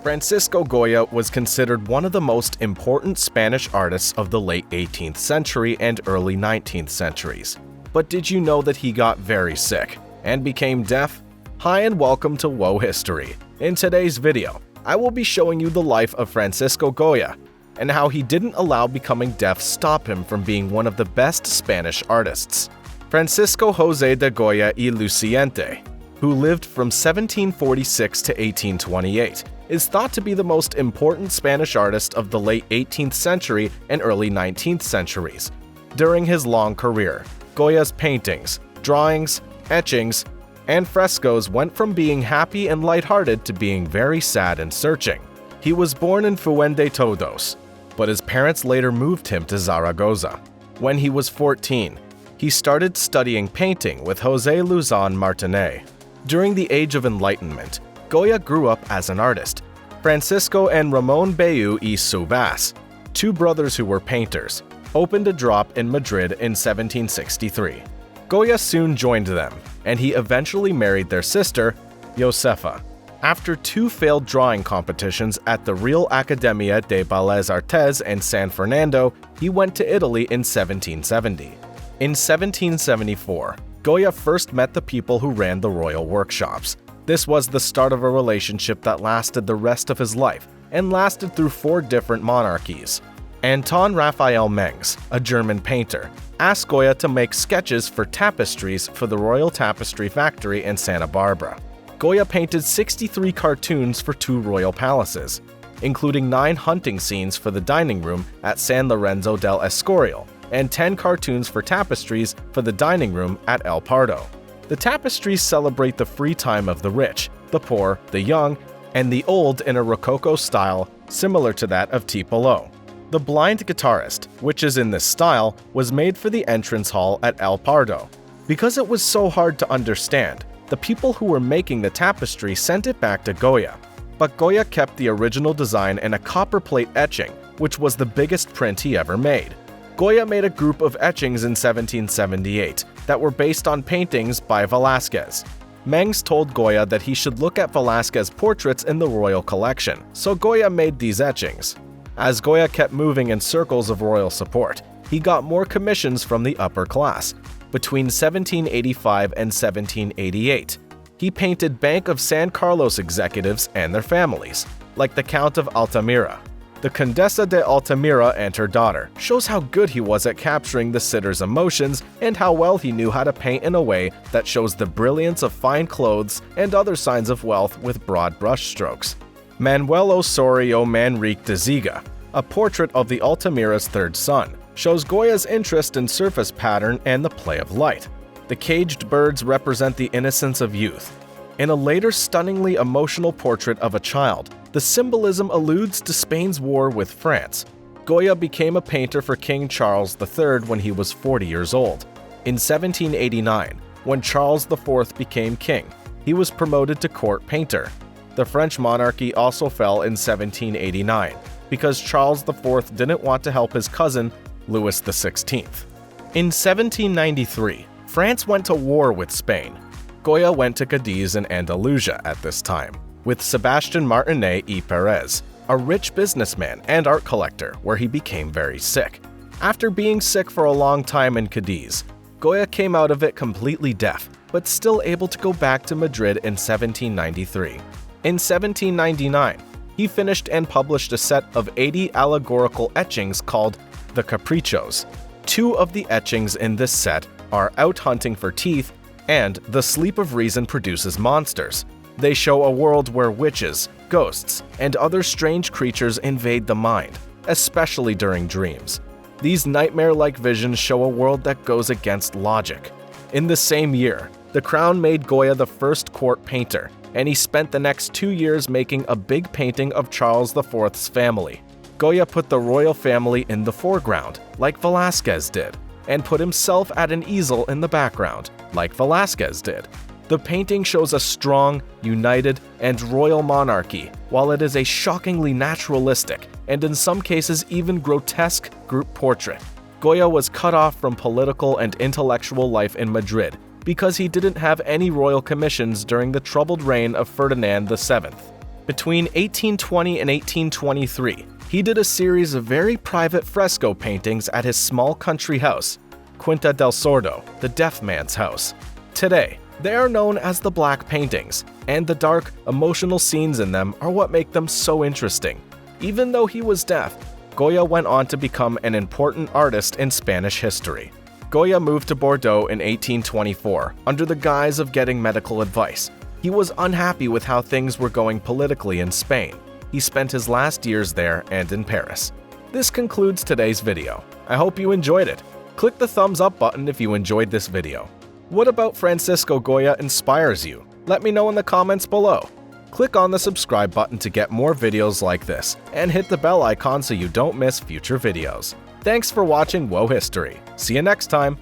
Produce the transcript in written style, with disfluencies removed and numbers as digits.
Francisco Goya was considered one of the most important Spanish artists of the late 18th century and early 19th centuries. But did you know that he got very sick and became deaf? Hi and welcome to Woe History. In today's video, I will be showing you the life of Francisco Goya and how he didn't allow becoming deaf stop him from being one of the best Spanish artists. Francisco José de Goya y Luciente, who lived from 1746 to 1828, is thought to be the most important Spanish artist of the late 18th century and early 19th centuries. During his long career, Goya's paintings, drawings, etchings, and frescoes went from being happy and lighthearted to being very sad and searching. He was born in Fuentetodos, but his parents later moved him to Zaragoza. When he was 14, he started studying painting with José Luzón Martinet. During the Age of Enlightenment, Goya grew up as an artist. Francisco and Ramón Bayeu y Subas, two brothers who were painters, opened a drop in Madrid in 1763. Goya soon joined them, and he eventually married their sister, Josefa. After two failed drawing competitions at the Real Academia de Bellas Artes in San Fernando, he went to Italy in 1770. In 1774, Goya first met the people who ran the royal workshops. This was the start of a relationship that lasted the rest of his life and lasted through 4 different monarchies. Anton Raphael Mengs, a German painter, asked Goya to make sketches for tapestries for the Royal Tapestry Factory in Santa Barbara. Goya painted 63 cartoons for 2 royal palaces, including 9 hunting scenes for the dining room at San Lorenzo del Escorial and 10 cartoons for tapestries for the dining room at El Pardo. The tapestries celebrate the free time of the rich, the poor, the young, and the old in a Rococo style similar to that of Tiepolo. The Blind Guitarist, which is in this style, was made for the entrance hall at El Pardo. Because it was so hard to understand, the people who were making the tapestry sent it back to Goya. But Goya kept the original design in a copperplate etching, which was the biggest print he ever made. Goya made a group of etchings in 1778 that were based on paintings by Velázquez. Mengs told Goya that he should look at Velázquez portraits in the royal collection, so Goya made these etchings. As Goya kept moving in circles of royal support, he got more commissions from the upper class. Between 1785 and 1788, he painted Bank of San Carlos executives and their families, like the Count of Altamira. The Condesa de Altamira and her daughter shows how good he was at capturing the sitter's emotions and how well he knew how to paint in a way that shows the brilliance of fine clothes and other signs of wealth with broad brushstrokes. Manuel Osorio Manrique de Ziga, a portrait of the Altamira's 3rd son, shows Goya's interest in surface pattern and the play of light. The caged birds represent the innocence of youth. In a later stunningly emotional portrait of a child, the symbolism alludes to Spain's war with France. Goya became a painter for King Charles III when he was 40 years old. In 1789, when Charles IV became king, he was promoted to court painter. The French monarchy also fell in 1789 because Charles IV didn't want to help his cousin, Louis XVI. In 1793, France went to war with Spain. Goya went to Cadiz in Andalusia at this time, with Sebastian Martinet y Perez, a rich businessman and art collector, where he became very sick. After being sick for a long time in Cadiz, Goya came out of it completely deaf, but still able to go back to Madrid in 1793. In 1799, he finished and published a set of 80 allegorical etchings called the Caprichos. 2 of the etchings in this set are Out Hunting for Teeth and The Sleep of Reason Produces Monsters. They show a world where witches, ghosts, and other strange creatures invade the mind, especially during dreams. These nightmare-like visions show a world that goes against logic. In the same year, the Crown made Goya the first court painter, and he spent the next 2 years making a big painting of Charles IV's family. Goya put the royal family in the foreground, like Velázquez did, and put himself at an easel in the background, like Velázquez did. The painting shows a strong, united, and royal monarchy, while it is a shockingly naturalistic, and in some cases even grotesque, group portrait. Goya was cut off from political and intellectual life in Madrid because he didn't have any royal commissions during the troubled reign of Ferdinand VII. Between 1820 and 1823, he did a series of very private fresco paintings at his small country house, Quinta del Sordo, the deaf man's house. Today, they are known as the Black Paintings, and the dark, emotional scenes in them are what make them so interesting. Even though he was deaf, Goya went on to become an important artist in Spanish history. Goya moved to Bordeaux in 1824 under the guise of getting medical advice. He was unhappy with how things were going politically in Spain. He spent his last years there and in Paris. This concludes today's video. I hope you enjoyed it. Click the thumbs up button if you enjoyed this video. What about Francisco Goya inspires you? Let me know in the comments below. Click on the subscribe button to get more videos like this, and hit the bell icon so you don't miss future videos. Thanks for watching Whoa History. See you next time!